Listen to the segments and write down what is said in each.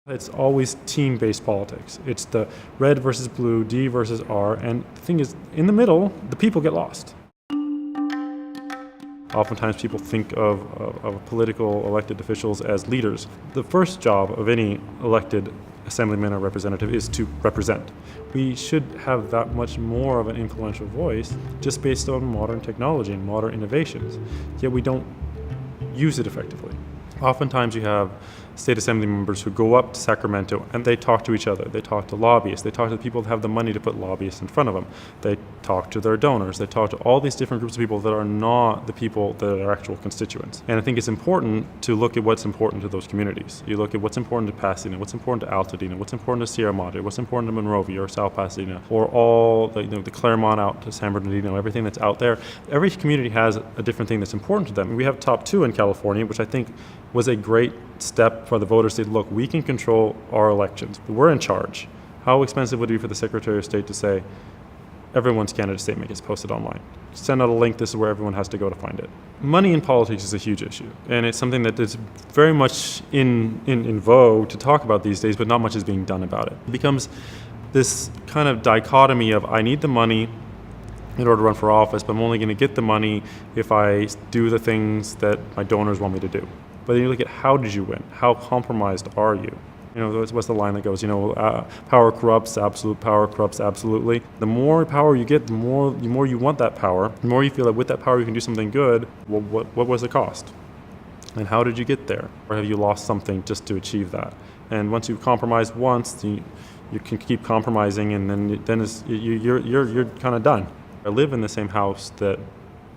It's always team-based politics. It's the red versus blue, D versus R, and the thing is, in the middle, the people get lost. Oftentimes people think of political elected officials as leaders. The first job of any elected assemblyman or representative is to represent. We should have that much more of an influential voice just based on modern technology and modern innovations, yet we don't use it effectively. Oftentimes you have state assembly members who go up to Sacramento and they talk to each other. They talk to lobbyists. They talk to the people that have the money to put lobbyists in front of them. They talk to their donors. They talk to all these different groups of people that are not the people that are actual constituents. And I think it's important to look at what's important to those communities. You look at what's important to Pasadena, what's important to Altadena, what's important to Sierra Madre, what's important to Monrovia or South Pasadena, or all the Claremont out to San Bernardino, everything that's out there. Every community has a different thing that's important to them. We have top 2 in California, which I think was a great step for the voters to say, look, we can control our elections. We're in charge. How expensive would it be for the Secretary of State to say, everyone's candidate statement gets posted online? Send out a link, this is where everyone has to go to find it. Money in politics is a huge issue, and it's something that is very much in vogue to talk about these days, but not much is being done about it. It becomes this kind of dichotomy of, I need the money in order to run for office, but I'm only going to get the money if I do the things that my donors want me to do. But then you look at, how did you win? How compromised are you? What's the line that goes, power corrupts, absolute power corrupts absolutely. The more power you get, the more you want that power, the more you feel that with that power you can do something good. Well, what was the cost? And how did you get there? Or have you lost something just to achieve that? And once you've compromised once, you can keep compromising, and then you're kind of done. I live in the same house that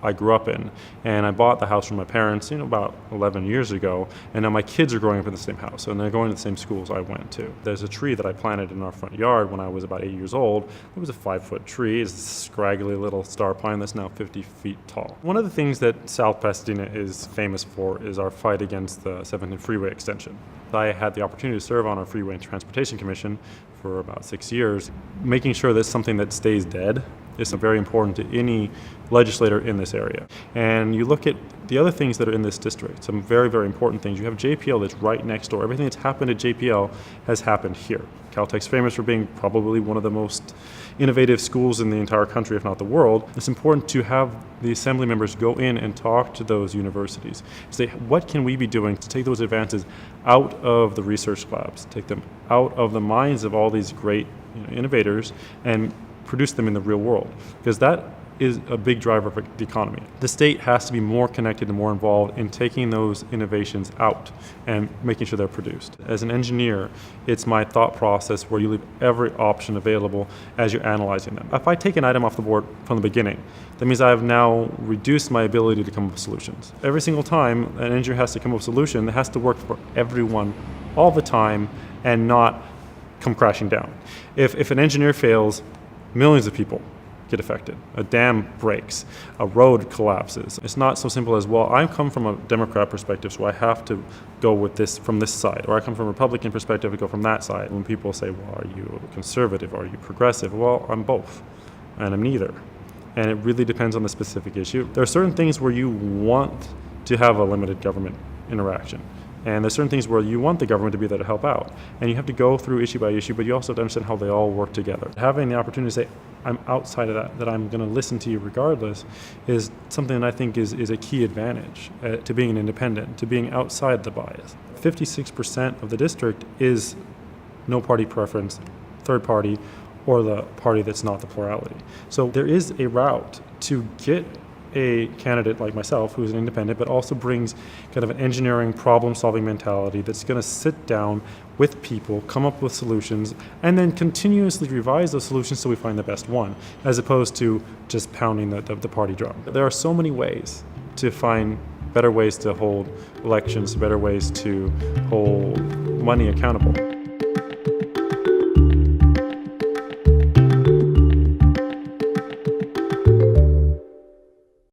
I grew up in, and I bought the house from my parents, about 11 years ago, and now my kids are growing up in the same house, and they're going to the same schools I went to. There's a tree that I planted in our front yard when I was about 8 years old. It was a 5-foot tree. It's a scraggly little star pine that's now 50 feet tall. One of the things that South Pasadena is famous for is our fight against the 17th Freeway extension. I had the opportunity to serve on our Freeway and Transportation Commission for about 6 years. Making sure that something that stays dead is very important to any legislator in this area. And you look at the other things that are in this district, some very, very important things. You have JPL that's right next door. Everything that's happened at JPL has happened here. Caltech's famous for being probably one of the most innovative schools in the entire country, if not the world. It's important to have the assembly members go in and talk to those universities. Say, what can we be doing to take those advances out of the research labs, take them out of the minds of all these great innovators, and produce them in the real world, because that is a big driver of the economy. The state has to be more connected and more involved in taking those innovations out and making sure they're produced. As an engineer, it's my thought process where you leave every option available as you're analyzing them. If I take an item off the board from the beginning, that means I have now reduced my ability to come up with solutions. Every single time an engineer has to come up with a solution that has to work for everyone all the time and not come crashing down. If an engineer fails, millions of people get affected. A dam breaks, a road collapses. It's not so simple as, well, I come from a Democrat perspective, so I have to go with this from this side, or I come from a Republican perspective and go from that side. When people say, well, are you conservative, are you progressive? Well, I'm both, and I'm neither. And it really depends on the specific issue. There are certain things where you want to have a limited government interaction. And there's certain things where you want the government to be there to help out. And you have to go through issue by issue, but you also have to understand how they all work together. Having the opportunity to say, I'm outside of that I'm going to listen to you regardless, is something that I think is a key advantage to being an independent, to being outside the bias. 56% of the district is no party preference, third party, or the party that's not the plurality. So there is a route to get a candidate like myself who's an independent, but also brings kind of an engineering problem-solving mentality that's going to sit down with people, come up with solutions, and then continuously revise those solutions so we find the best one, as opposed to just pounding the party drum. There are so many ways to find better ways to hold elections, better ways to hold money accountable.